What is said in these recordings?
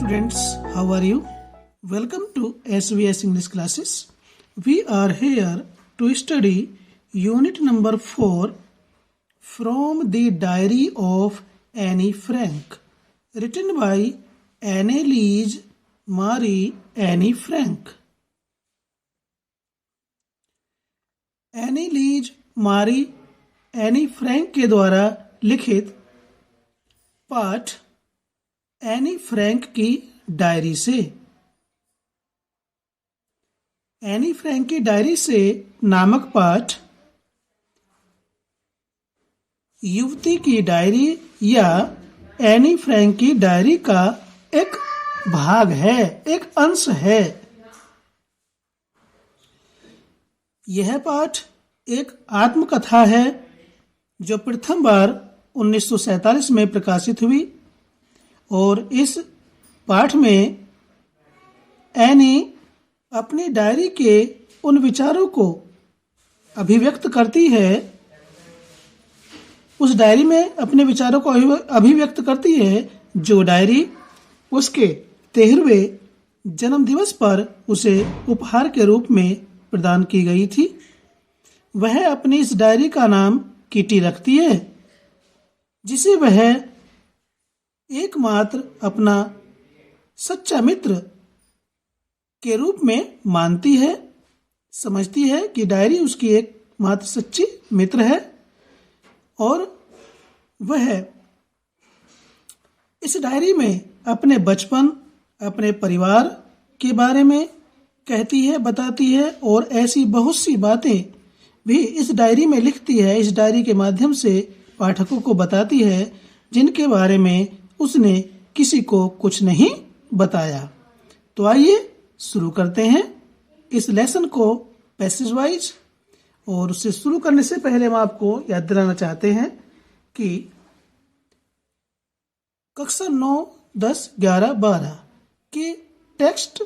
students, how are you? Welcome to SVS English classes. We are here to study unit number 4 from the diary of Annie Frank, written by Anneliese Marie Annie Frank. एनीलीज मारी Anne Frank के द्वारा लिखित पाठ Anne Frank की diary से। Anne Frank की diary से नामक पाठ युवती की डायरी या एनी फ्रैंक की डायरी का एक भाग है, एक अंश है। यह पाठ एक आत्मकथा है जो प्रथम बार 1947 में प्रकाशित हुई और इस पाठ में एनी अपनी डायरी के उन विचारों को अभिव्यक्त करती है, उस डायरी में अपने विचारों को अभिव्यक्त करती है जो डायरी उसके 13वें जन्मदिवस पर उसे उपहार के रूप में प्रदान की गई थी। वह अपनी इस डायरी का नाम किटी रखती है, जिसे वह एकमात्र अपना सच्चा मित्र के रूप में मानती है, समझती है कि डायरी उसकी एकमात्र सच्ची मित्र है और वह इस डायरी में अपने बचपन, अपने परिवार के बारे में कहती है, बताती है और ऐसी बहुत सी बातें भी इस डायरी में लिखती है, इस डायरी के माध्यम से पाठकों को बताती है जिनके बारे में उसने किसी को कुछ नहीं बताया। तो आइए शुरू करते हैं इस लेसन को पैसेज वाइज। और उससे शुरू करने से पहले हम आपको याद दिलाना चाहते हैं कि कक्षा 9, 10, 11, 12 के टेक्स्ट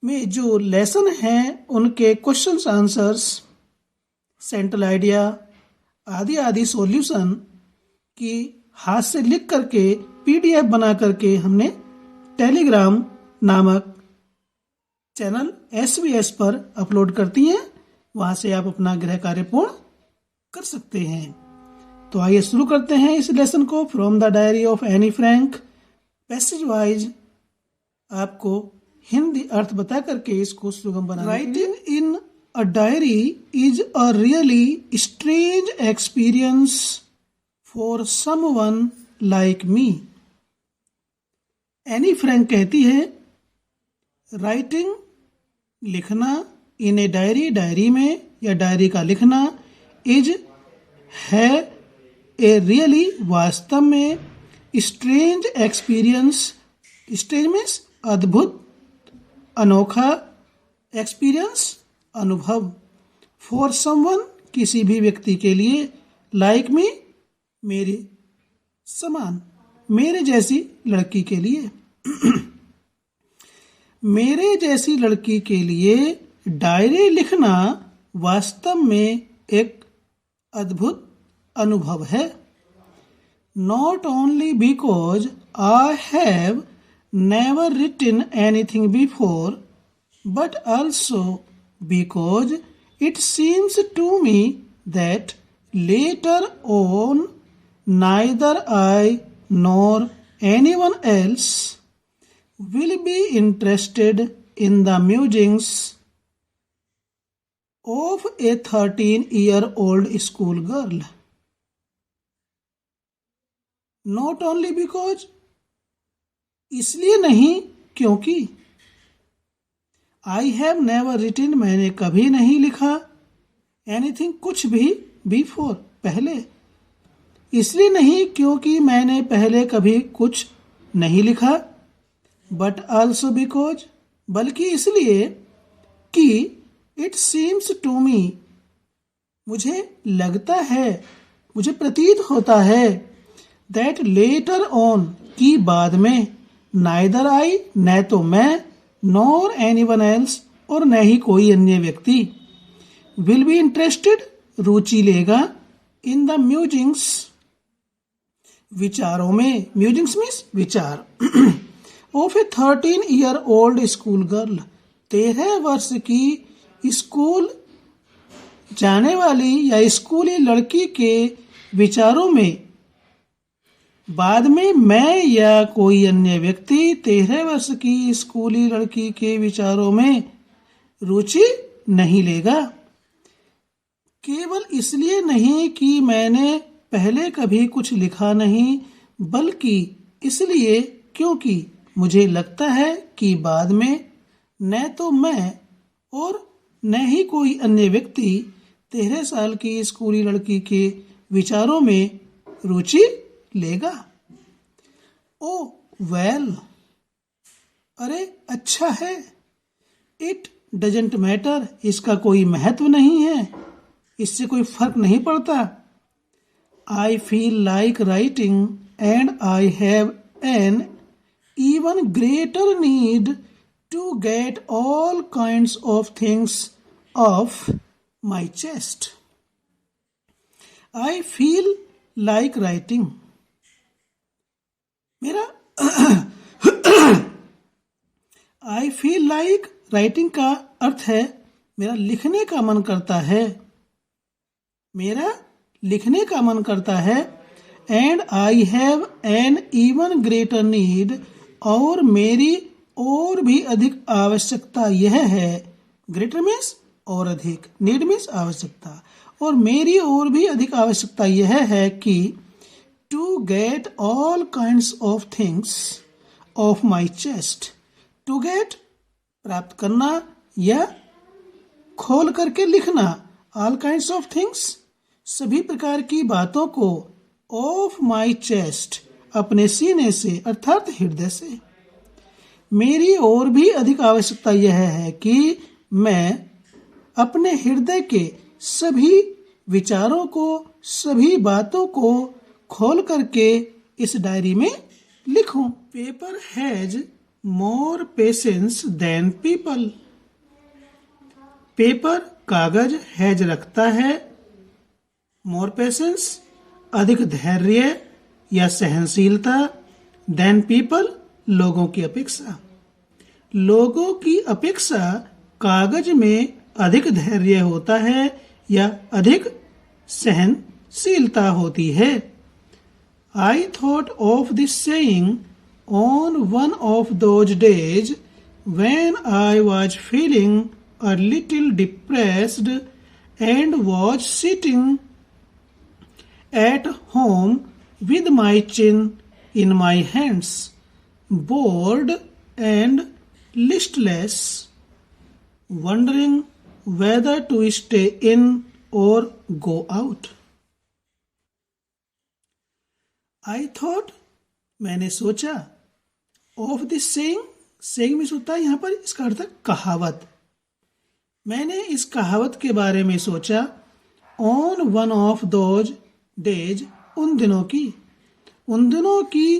में जो लेसन हैं उनके क्वेश्चंस आंसर्स, सेंट्रल आइडिया आदि आदि सॉल्यूशन की हाथ से लिख करके पीडीएफ बना करके हमने टेलीग्राम नामक चैनल SVS पर अपलोड करती हैं। वहां से आप अपना गृह कार्य पूर्ण कर सकते हैं। तो आइए शुरू करते हैं इस लेसन को from the diary of Anne Frank. Passage wise आपको हिंदी अर्थ बता करके इसको सुगम बना। Writing in a diary is a really strange experience for someone like me. Anne Frank कहती है, राइटिंग लिखना, इन ए डायरी डायरी में या डायरी का लिखना, इज है ए रियली वास्तव में, स्ट्रेंज एक्सपीरियंस, स्ट्रेंज मीन्स अद्भुत, अनोखा, एक्सपीरियंस अनुभव, फॉर समवन किसी भी व्यक्ति के लिए, लाइक मी मेरे समान, मेरे जैसी लड़की के लिए मेरे जैसी लड़की के लिए डायरी लिखना वास्तव में एक अद्भुत अनुभव है। Not only because I have never written anything before, but also because it seems to me that later on neither I nor anyone else will be interested in the musings of a 13-year-old schoolgirl. Not only because, इसलिए नहीं क्योंकि, I have never written मैंने कभी नहीं लिखा, anything कुछ भी, before पहले, इसलिए नहीं क्योंकि मैंने पहले कभी कुछ नहीं लिखा, बट ऑल्सो बिकॉज बल्कि इसलिए कि इट सीम्स टू मी मुझे लगता है, मुझे प्रतीत होता है, दैट लेटर ऑन की बाद में, नाइदर आई न तो मैं, नॉर एनीवन एल्स और न ही कोई अन्य व्यक्ति, विल बी इंटरेस्टेड रुचि लेगा, इन द म्यूजिंग्स विचारों में, म्यूजिंग्स मीन्स विचार, of A 13-year-old school girl, 13 वर्ष की स्कूल जाने वाली या स्कूली लड़की के विचारों में। बाद में मैं या कोई अन्य व्यक्ति 13 वर्ष की स्कूली लड़की के विचारों में रुचि नहीं लेगा, केवल इसलिए नहीं कि मैंने पहले कभी कुछ लिखा नहीं, बल्कि इसलिए क्योंकि मुझे लगता है कि बाद में न तो मैं और न ही कोई अन्य व्यक्ति 13 साल की स्कूली लड़की के विचारों में रुचि लेगा। ओ वेल, अरे अच्छा है। इट डजेंट मैटर, इसका कोई महत्व नहीं है, इससे कोई फर्क नहीं पड़ता। I feel like writing and I have an even greater need to get all kinds of things off my chest. I feel like writing. मेरा I feel like writing का अर्थ है मेरा लिखने का मन करता है, मेरा लिखने का मन करता है। And I have an even greater need, और मेरी और भी अधिक आवश्यकता यह है। ग्रेटर मीन्स और अधिक, नीड मीन्स आवश्यकता, और मेरी और भी अधिक आवश्यकता यह है कि to get all kinds of things of my chest. To get प्राप्त करना या खोल करके लिखना, ऑल काइंड्स ऑफ थिंग्स सभी प्रकार की बातों को, ऑफ माई चेस्ट अपने सीने से अर्थात हृदय से। मेरी और भी अधिक आवश्यकता यह है कि मैं अपने हृदय के सभी विचारों को, सभी बातों को खोल करके इस डायरी में लिखूं। Paper has more patience than people. Paper कागज हैज रखता है, मोर पेशेंस अधिक धैर्य या सहनशीलता, देन पीपल लोगों की अपेक्षा। लोगों की अपेक्षा कागज में अधिक धैर्य होता है या अधिक सहनशीलता होती है। I thought of this saying on one of those days when I was feeling a little depressed and was sitting at home with my chin in my hands, bored and listless, wondering whether to stay in or go out. I thought, मैंने सोचा, of this saying, saying में होता है यहाँ पर, इसका अर्थ है कहावत। मैंने इस कहावत के बारे में सोचा, on one of those days, उन दिनों की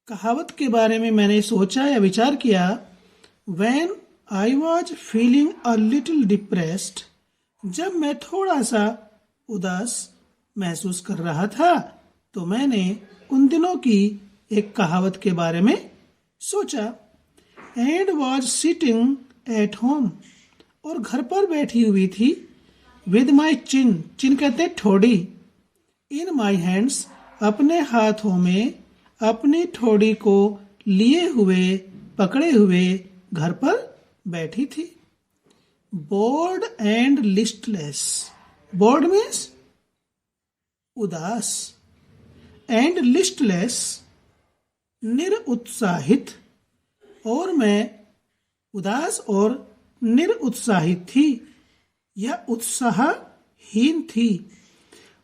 कहावत के बारे में मैंने सोचा या विचार किया। When I was feeling a little depressed, जब मैं थोड़ा सा उदास महसूस कर रहा था, तो मैंने उन दिनों की एक कहावत के बारे में सोचा। And was sitting at home, और घर पर बैठी हुई थी। With my chin, chin कहते हैं ठोड़ी। In my hands, अपने हाथों में अपनी ठोड़ी को लिए हुए, पकड़े हुए घर पर बैठी थी। Board and listless, board means उदास, एंड लिस्टलेस निरुत्साहित, और मैं उदास और निरुत्साहित थी या उत्साहहीन थी।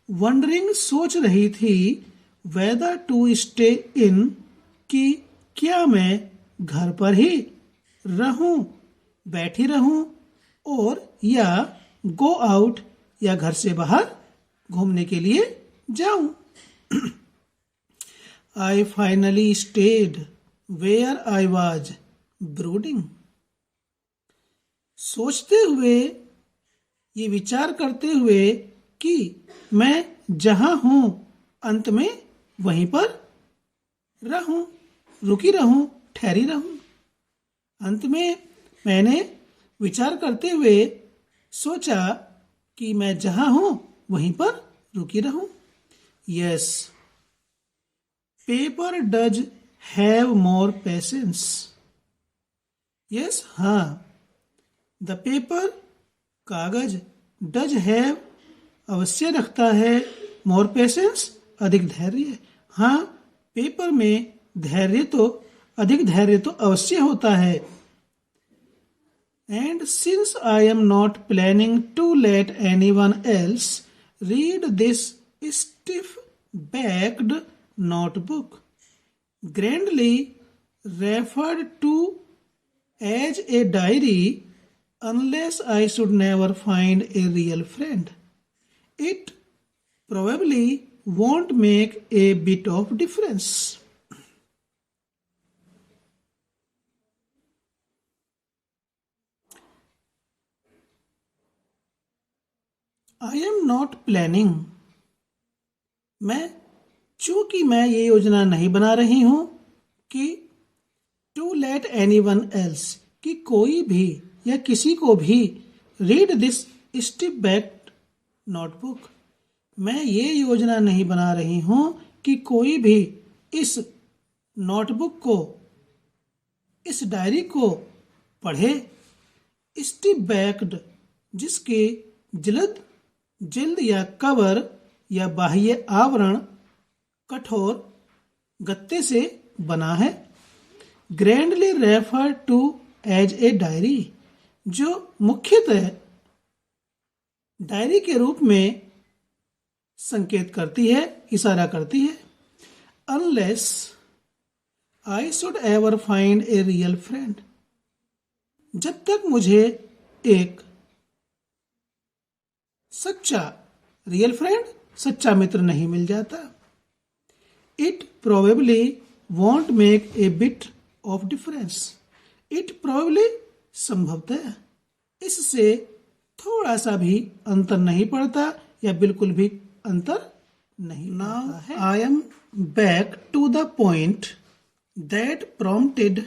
वंडरिंग सोच रही थी, वेदर टू स्टे इन कि क्या मैं घर पर ही रहूं, बैठी रहूं, और या गो आउट या घर से बाहर घूमने के लिए जाऊं। I finally stayed where I was brooding. सोचते हुए, ये विचार करते हुए कि मैं जहां हूं अंत में वहीं पर रहूं। रुकी रहूं, ठहरी रहूं। अंत में मैंने विचार करते हुए सोचा कि मैं जहां हूं वहीं पर रुकी रहूं। Yes, paper does have more patience. Yes, हाँ, द पेपर कागज डज हैव अवश्य रखता है, मोर पेशेंस अधिक धैर्य। हाँ, पेपर में अधिक धैर्य तो अवश्य होता है। And since I am not planning to let anyone else read this stiff backed notebook, grandly referred to as a diary, unless I should never find a real friend, it probably won't make a bit of difference. I am not planning. चूंकि मैं ये योजना नहीं बना रही हूं कि to let anyone else, कि कोई भी या किसी को भी read this stiff backed notebook, मैं ये योजना नहीं बना रही हूं कि कोई भी इस नोटबुक को, इस डायरी को पढ़े। स्टिफ बैक्ड, जिसके जिल्द या कवर या बाह्य आवरण कठोर गत्ते से बना है। Grandly refer to as a diary, जो मुख्यतः डायरी के रूप में संकेत करती है, इशारा करती है। Unless I should ever find a real friend, जब तक मुझे एक सच्चा रियल फ्रेंड, सच्चा मित्र नहीं मिल जाता। It probably want make a bit of difference, it probably संभवतः इससे थोड़ा सा भी अंतर नहीं पड़ता या बिल्कुल भी अंतर नहीं। Now I am back to the point that prompted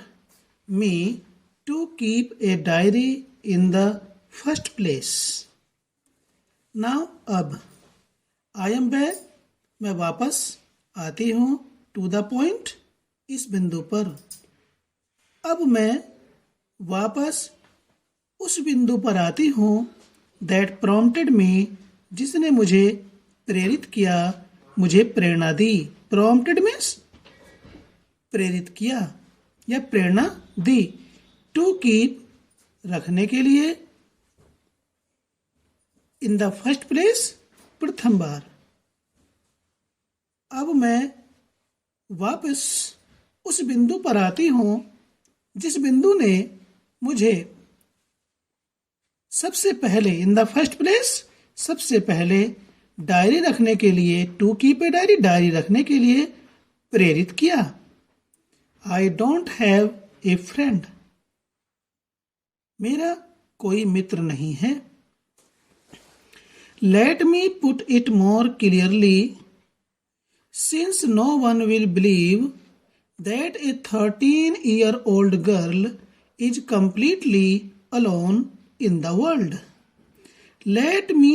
me to keep a diary in the first place. Now अब आई एम बैक, मैं वापस आती हूं, टू द पॉइंट, इस बिंदु पर। अब मैं वापस उस बिंदु पर आती हूं दैट प्रॉम्प्टेड मी, जिसने मुझे प्रेरित किया, मुझे प्रेरणा दी। प्रॉम्प्टेड मीन्स प्रेरित किया या प्रेरणा दी। टू कीप, रखने के लिए। इन द फर्स्ट प्लेस, प्रथम बार। अब मैं वापस उस बिंदु पर आती हूं जिस बिंदु ने मुझे सबसे पहले, इन द फर्स्ट प्लेस, सबसे पहले डायरी रखने के लिए, to keep a diary, diary रखने के लिए प्रेरित किया। I don't have a friend, मेरा कोई मित्र नहीं है। Let me put it more clearly, since no one will believe that a 13-year-old girl is completely alone in the world. Let me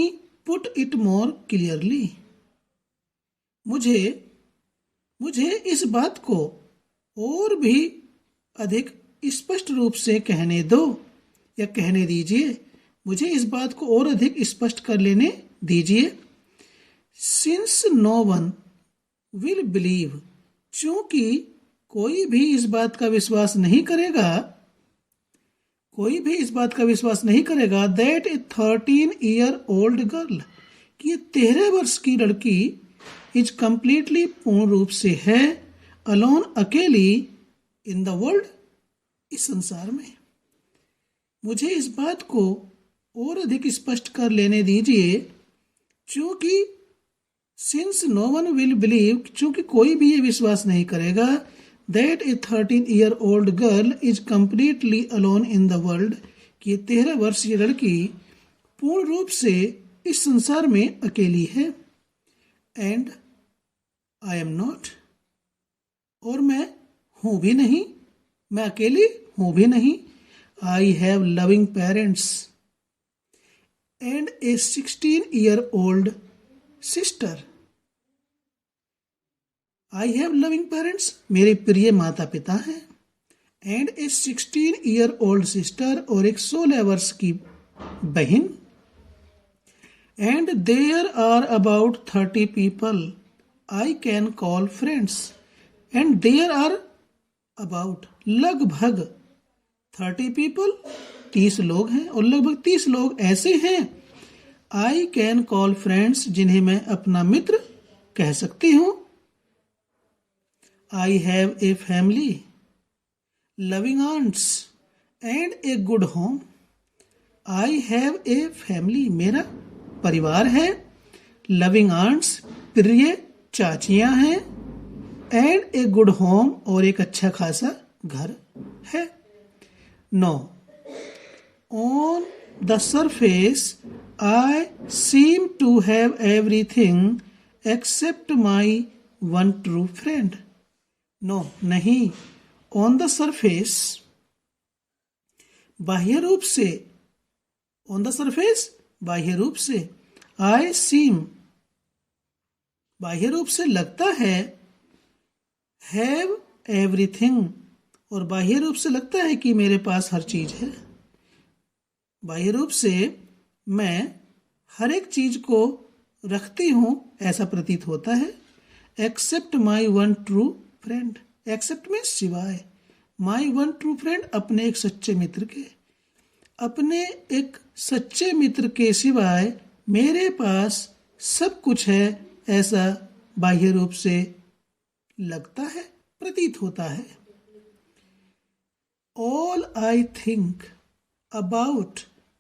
put it more clearly. मुझे इस बात को और भी अधिक स्पष्ट रूप से कहने दो या कहने दीजिए। मुझे इस बात को और अधिक स्पष्ट कर लेने दीजिए। Since no one will believe, चूंकि कोई भी इस बात का विश्वास नहीं करेगा, कोई भी इस बात का विश्वास नहीं करेगा that a 13-year-old girl, कि ये 13 वर्ष की लड़की is completely, पूर्ण रूप से है, alone, अकेली, in the world, इस संसार में। मुझे इस बात को और अधिक स्पष्ट कर लेने दीजिए, चूंकि since no one will believe, चूंकि कोई भी ये विश्वास नहीं करेगा that a 13-year-old girl is completely alone in the world, कि 13 वर्षीय लड़की पूर्ण रूप से इस संसार में अकेली है। and I am not, और मैं हूँ भी नहीं, मैं अकेली हूँ भी नहीं। I have loving parents and A 16-year-old sister. I have loving parents, मेरे प्रिय माता पिता हैं, एंड ए 16-year-old सिस्टर, और एक 16 वर्ष की बहन। And there are about 30 people I can call friends. And there are about, लगभग 30 people, 30 लोग हैं, और लगभग 30 लोग ऐसे हैं आई कैन कॉल फ्रेंड्स, जिन्हें मैं अपना मित्र कह सकती हूँ। I have a family, loving aunts and a good home. I have a family, मेरा परिवार है, लविंग आंट्स, प्रिय चाचियां हैं, एंड ए गुड होम, और एक अच्छा खासा घर है। No, on the surface I seem to have everything except my one true friend. No, नहीं, ऑन द सरफेस, बाह्य रूप से, ऑन द सरफेस, बाह्य रूप से, आई सीम, बाह्य रूप से लगता है, हैव एवरीथिंग, और बाह्य रूप से लगता है कि मेरे पास हर चीज है। बाह्य रूप से मैं हर एक चीज को रखती हूं, ऐसा प्रतीत होता है। Except my one true friend, except में सिवाय, माई वन ट्रू फ्रेंड, अपने एक सच्चे मित्र के, अपने एक सच्चे मित्र के सिवाय मेरे पास सब कुछ है, ऐसा बाह्य रूप से लगता है, प्रतीत होता है। All I think about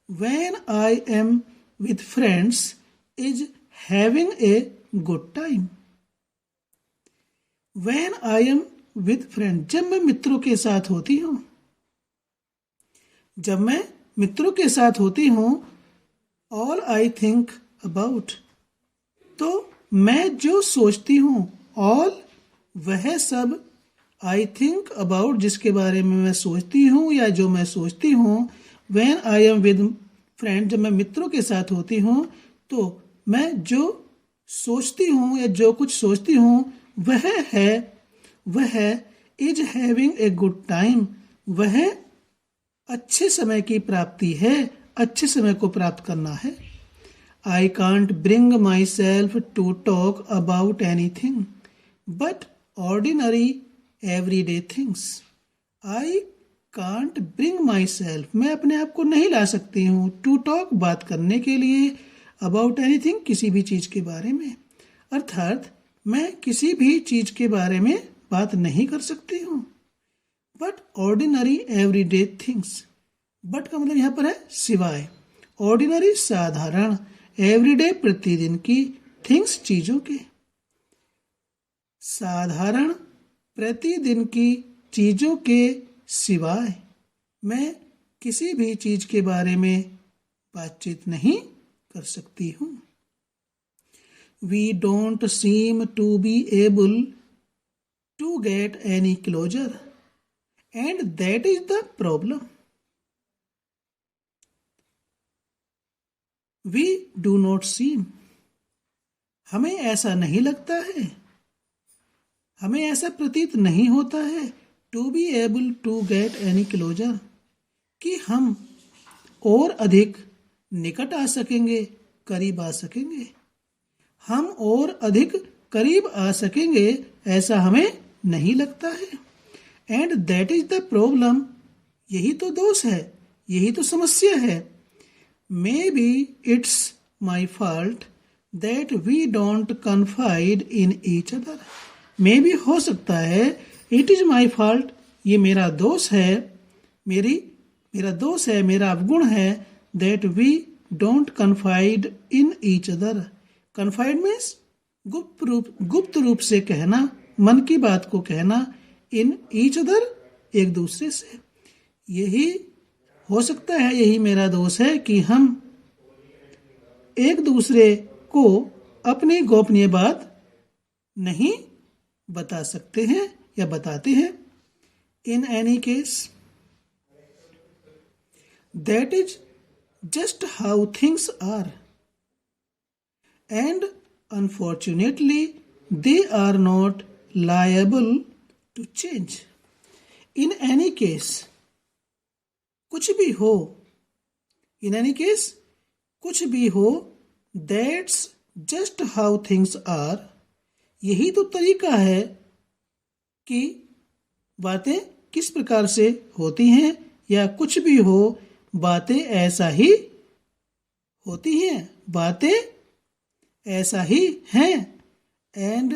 when I am with friends is having a good time. When I am with friend, जब मैं मित्रों के साथ होती हूँ, जब मैं मित्रों के साथ होती हूँ, ऑल आई थिंक अबाउट, तो मैं जो सोचती हूँ, ऑल वह सब, आई थिंक अबाउट जिसके बारे में मैं सोचती हूँ या जो मैं सोचती हूँ, when I am with friend, जब मैं मित्रों के साथ होती हूँ, तो मैं जो सोचती हूँ या जो कुछ सोचती हूँ वह is having a good time, वह अच्छे समय की प्राप्ति है, अच्छे समय को प्राप्त करना है। I can't bring myself to talk about anything but ordinary everyday things. I can't bring myself, मैं अपने आप को नहीं ला सकती हूँ, टू टॉक, बात करने के लिए, अबाउट एनीथिंग, किसी भी चीज के बारे में, अर्थात मैं किसी भी चीज के बारे में बात नहीं कर सकती हूँ। But ordinary everyday things, but का मतलब यहाँ पर है सिवाय, ऑर्डिनरी साधारण, एवरीडे प्रतिदिन की, थिंग्स चीजों के, साधारण प्रतिदिन की चीजों के सिवाय मैं किसी भी चीज के बारे में बातचीत नहीं कर सकती हूँ। We don't seem to be able to get any closure, and that is the problem. We do not seem, हमें ऐसा नहीं लगता है, हमें ऐसा प्रतीत नहीं होता है, to be able to get any closure, कि हम और अधिक निकट आ सकेंगे, करीब आ सकेंगे, हम और अधिक करीब आ सकेंगे, ऐसा हमें नहीं लगता है। And that is the problem, यही तो दोष है, यही तो समस्या है। Maybe it's my fault that we don't confide in each other, maybe हो सकता है, इट इज माई फॉल्ट, ये मेरा दोष है, मेरा दोष है, मेरा अवगुण है, that we don't confide in each other, confide means गुप्त रूप से कहना, मन की बात को कहना, इन ईच अदर, एक दूसरे से, यही हो सकता है, यही मेरा दोष है कि हम एक दूसरे को अपनी गोपनीय बात नहीं बता सकते हैं या बताते हैं। in any case. That is just how things are. And unfortunately, they are not liable to change. In any case, कुछ भी हो, in any case, कुछ भी हो, that's just how things are. यही तो तरीका है कि बातें किस प्रकार से होती हैं, या कुछ भी हो, बातें ऐसा ही होती हैं, बातें ऐसा ही हैं. एंड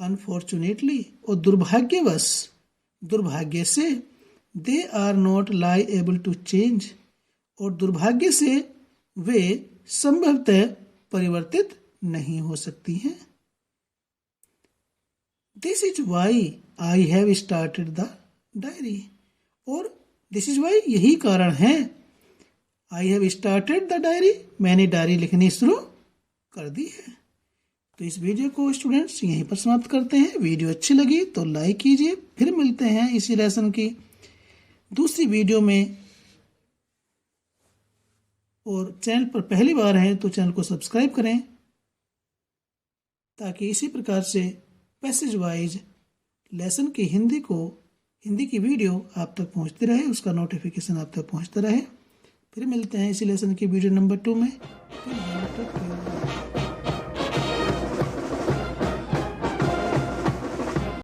अनफॉर्चुनेटली, और दुर्भाग्यवश, दुर्भाग्य से, they are not liable to change, और दुर्भाग्य से वे संभवतः परिवर्तित नहीं हो सकती हैं. This is why I have started the diary, और दिस इज वाई, यही कारण है, I have started the diary, मैंने डायरी लिखनी शुरू कर दी है. तो इस वीडियो को स्टूडेंट्स यहीं पर समाप्त करते हैं. वीडियो अच्छी लगी तो लाइक कीजिए. फिर मिलते हैं इसी लेसन की दूसरी वीडियो में. और चैनल पर पहली बार हैं तो चैनल को सब्सक्राइब करें, ताकि इसी प्रकार से पैसेज वाइज लेसन की हिंदी की वीडियो आप तक पहुंचती रहे, उसका नोटिफिकेशन आप तक पहुंचता रहे. फिर मिलते हैं इसी लेसन की वीडियो नंबर 2 में.